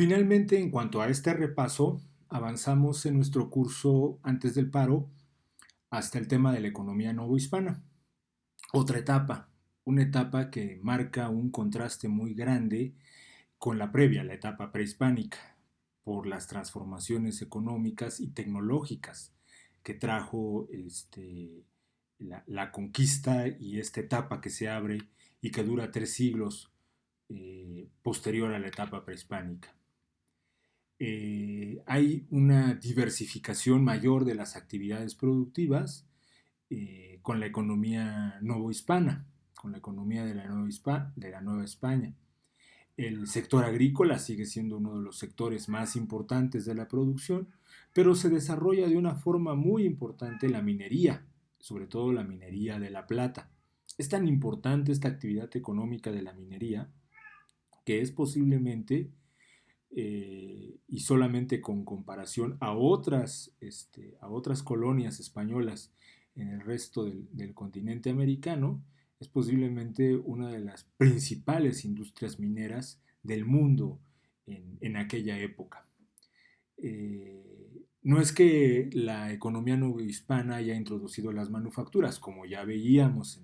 Finalmente, en cuanto a este repaso, avanzamos en nuestro curso antes del paro hasta el tema de la economía novohispana. Otra etapa, una etapa que marca un contraste muy grande con la previa, la etapa prehispánica, por las transformaciones económicas y tecnológicas que trajo la conquista y esta etapa que se abre y que dura 3 siglos posterior a la etapa prehispánica. Hay una diversificación mayor de las actividades productivas con la economía novohispana, con la economía de la Nueva España. El sector agrícola sigue siendo uno de los sectores más importantes de la producción, pero se desarrolla de una forma muy importante la minería, sobre todo la minería de la plata. Es tan importante esta actividad económica de la minería que es posiblemente y solamente con comparación a otras colonias españolas en el resto del continente americano, es posiblemente una de las principales industrias mineras del mundo en aquella época. No es que la economía novohispana haya introducido las manufacturas, como ya veíamos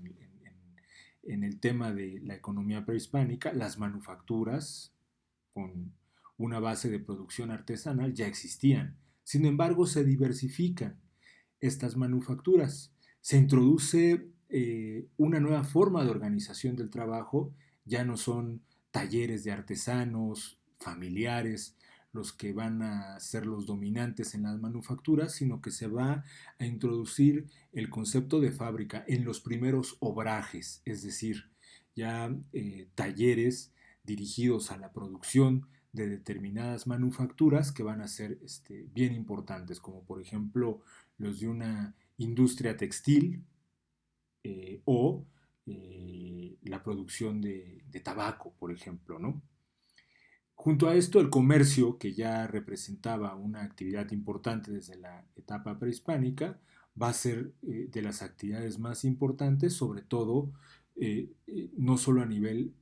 en el tema de la economía prehispánica, las manufacturas con una base de producción artesanal ya existían. Sin embargo, se diversifican estas manufacturas. Se introduce una nueva forma de organización del trabajo. Ya no son talleres de artesanos, familiares, los que van a ser los dominantes en las manufacturas, sino que se va a introducir el concepto de fábrica en los primeros obrajes, es decir, ya talleres dirigidos a la producción de determinadas manufacturas que van a ser bien importantes, como por ejemplo los de una industria textil o la producción de tabaco, por ejemplo, ¿no? Junto a esto, el comercio, que ya representaba una actividad importante desde la etapa prehispánica, va a ser de las actividades más importantes, sobre todo no solo a nivel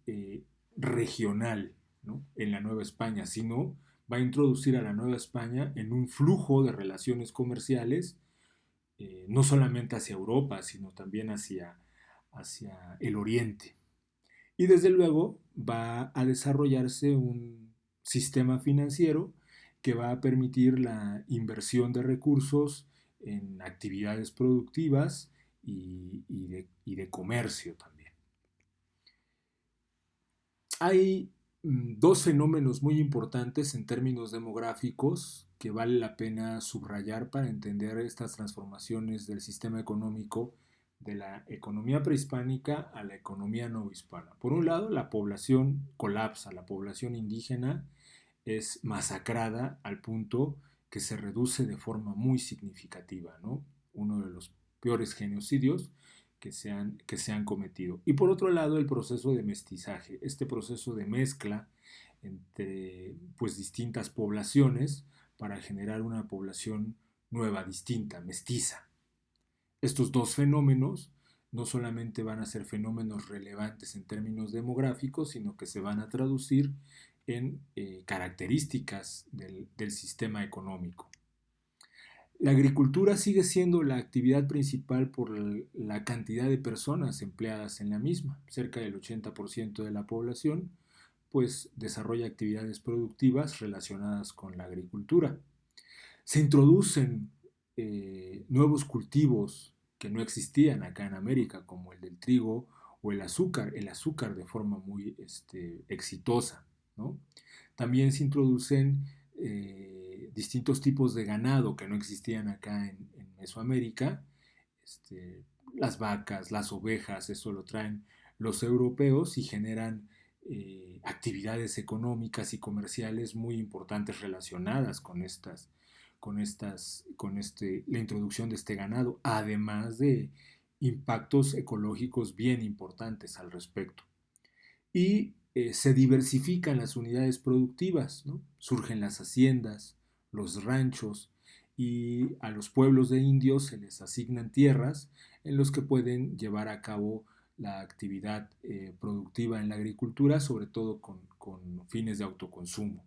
regional, ¿no? En la Nueva España, sino va a introducir a la Nueva España en un flujo de relaciones comerciales, no solamente hacia Europa, sino también hacia el Oriente. Y desde luego va a desarrollarse un sistema financiero que va a permitir la inversión de recursos en actividades productivas y de comercio también. Hay dos fenómenos muy importantes en términos demográficos que vale la pena subrayar para entender estas transformaciones del sistema económico de la economía prehispánica a la economía novohispana. Por un lado, la población colapsa, la población indígena es masacrada al punto que se reduce de forma muy significativa, ¿no? Uno de los peores genocidios que se han cometido. Y por otro lado, el proceso de mestizaje, este proceso de mezcla entre pues, distintas poblaciones para generar una población nueva, distinta, mestiza. Estos dos fenómenos no solamente van a ser fenómenos relevantes en términos demográficos, sino que se van a traducir en características del sistema económico. La agricultura sigue siendo la actividad principal por la cantidad de personas empleadas en la misma. Cerca del 80% de la población pues desarrolla actividades productivas relacionadas con la agricultura. Se introducen nuevos cultivos que no existían acá en América, como el del trigo o el azúcar de forma muy exitosa, ¿no? También se introducen distintos tipos de ganado que no existían acá en Mesoamérica, las vacas, las ovejas, eso lo traen los europeos y generan actividades económicas y comerciales muy importantes relacionadas con la introducción de este ganado, además de impactos ecológicos bien importantes al respecto. Y se diversifican las unidades productivas, ¿no? Surgen las haciendas, los ranchos, y a los pueblos de indios se les asignan tierras en los que pueden llevar a cabo la actividad productiva en la agricultura, sobre todo con fines de autoconsumo.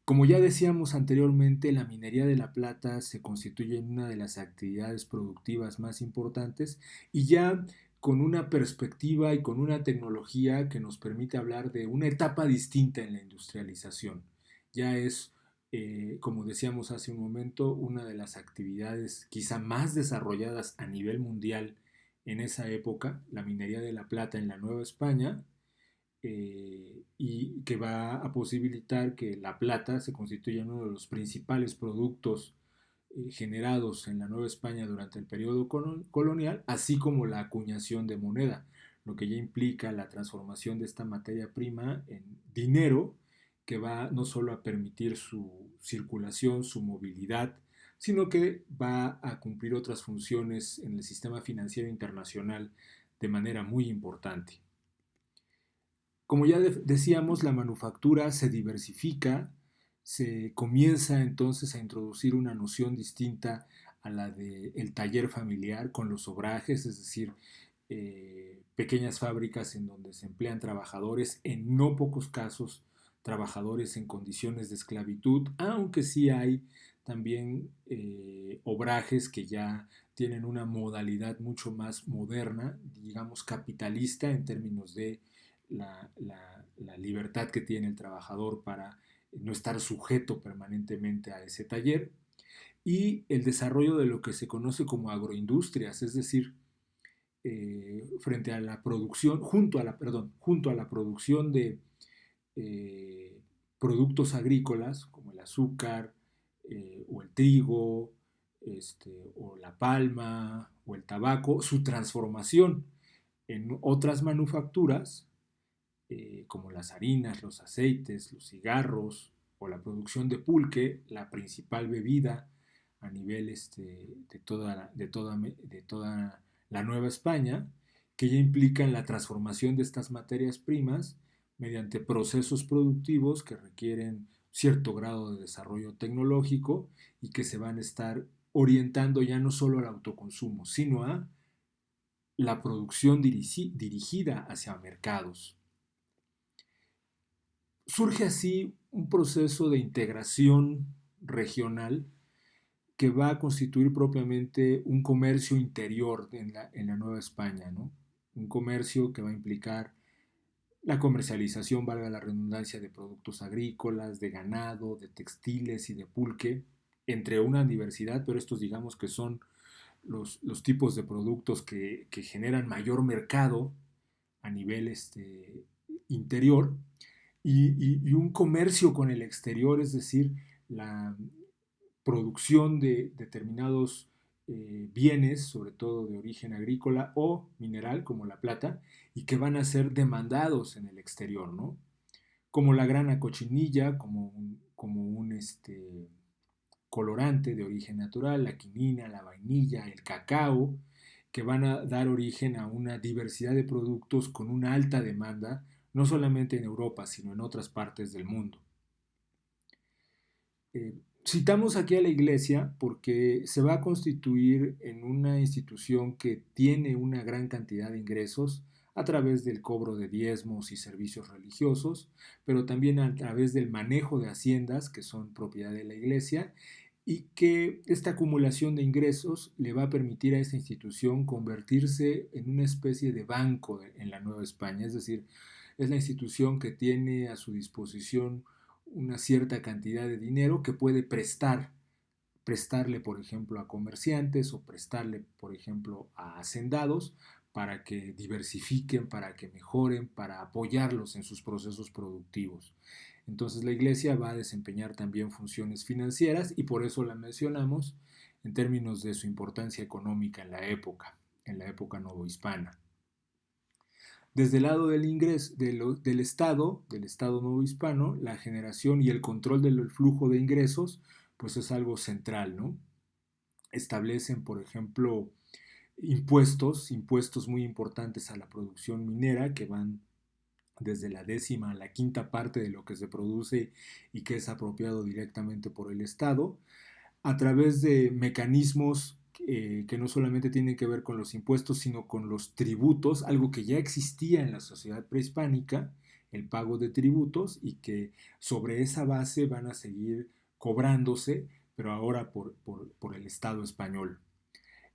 Como ya decíamos anteriormente, la minería de la plata se constituye en una de las actividades productivas más importantes y ya con una perspectiva y con una tecnología que nos permite hablar de una etapa distinta en la industrialización. Ya es, como decíamos hace un momento, una de las actividades quizá más desarrolladas a nivel mundial en esa época, la minería de la plata en la Nueva España, y que va a posibilitar que la plata se constituya en uno de los principales productos generados en la Nueva España durante el periodo colonial, así como la acuñación de moneda, lo que ya implica la transformación de esta materia prima en dinero que va no solo a permitir su circulación, su movilidad, sino que va a cumplir otras funciones en el sistema financiero internacional de manera muy importante. Como ya decíamos, la manufactura se diversifica, se comienza entonces a introducir una noción distinta a la del taller familiar con los obrajes, es decir, pequeñas fábricas en donde se emplean trabajadores, en no pocos casos trabajadores en condiciones de esclavitud, aunque sí hay también obrajes que ya tienen una modalidad mucho más moderna, digamos capitalista en términos de la libertad que tiene el trabajador para no estar sujeto permanentemente a ese taller, y el desarrollo de lo que se conoce como agroindustrias, es decir, frente a la producción, junto a la producción de eh, productos agrícolas como el azúcar o el trigo, o la palma o el tabaco, su transformación en otras manufacturas como las harinas, los aceites, los cigarros o la producción de pulque, la principal bebida a nivel de toda la Nueva España, que ya implican la transformación de estas materias primas mediante procesos productivos que requieren cierto grado de desarrollo tecnológico y que se van a estar orientando ya no solo al autoconsumo, sino a la producción dirigida hacia mercados. Surge así un proceso de integración regional que va a constituir propiamente un comercio interior en la Nueva España, ¿no? Un comercio que va a implicar la comercialización, valga la redundancia, de productos agrícolas, de ganado, de textiles y de pulque, entre una diversidad, pero estos digamos que son los tipos de productos que generan mayor mercado a nivel interior y un comercio con el exterior, es decir, la producción de determinados bienes, sobre todo de origen agrícola o mineral, como la plata, y que van a ser demandados en el exterior, ¿no? Como la grana cochinilla, como un colorante de origen natural, la quinina, la vainilla, el cacao, que van a dar origen a una diversidad de productos con una alta demanda, no solamente en Europa, sino en otras partes del mundo. Citamos aquí a la Iglesia porque se va a constituir en una institución que tiene una gran cantidad de ingresos a través del cobro de diezmos y servicios religiosos, pero también a través del manejo de haciendas que son propiedad de la Iglesia, y que esta acumulación de ingresos le va a permitir a esta institución convertirse en una especie de banco en la Nueva España, es decir, es la institución que tiene a su disposición una cierta cantidad de dinero que puede prestarle, por ejemplo, a comerciantes o prestarle, por ejemplo, a hacendados para que diversifiquen, para que mejoren, para apoyarlos en sus procesos productivos. Entonces la Iglesia va a desempeñar también funciones financieras y por eso la mencionamos en términos de su importancia económica en la época novohispana. Desde el lado del ingreso del Estado novohispano, la generación y el control del flujo de ingresos, pues es algo central, ¿no? Establecen, por ejemplo, impuestos muy importantes a la producción minera que van desde la décima a la quinta parte de lo que se produce y que es apropiado directamente por el Estado, a través de mecanismos que no solamente tienen que ver con los impuestos, sino con los tributos, algo que ya existía en la sociedad prehispánica, el pago de tributos y que sobre esa base van a seguir cobrándose, pero ahora por el Estado español.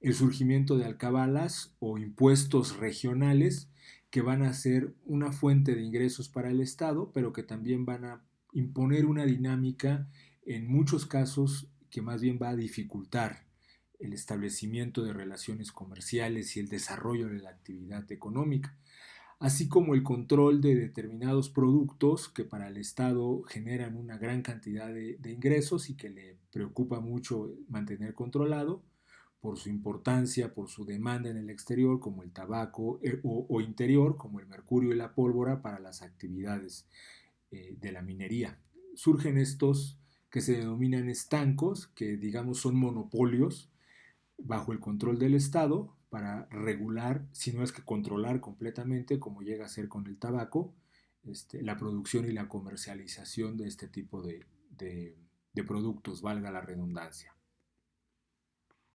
El surgimiento de alcabalas o impuestos regionales que van a ser una fuente de ingresos para el Estado, pero que también van a imponer una dinámica en muchos casos que más bien va a dificultar el establecimiento de relaciones comerciales y el desarrollo de la actividad económica, así como el control de determinados productos que para el Estado generan una gran cantidad de ingresos y que le preocupa mucho mantener controlado por su importancia, por su demanda en el exterior, como el tabaco, o interior, como el mercurio y la pólvora para las actividades de la minería. Surgen estos que se denominan estancos, que digamos son monopolios bajo el control del Estado para regular, si no es que controlar completamente, como llega a ser con el tabaco, la producción y la comercialización de este tipo de productos, valga la redundancia.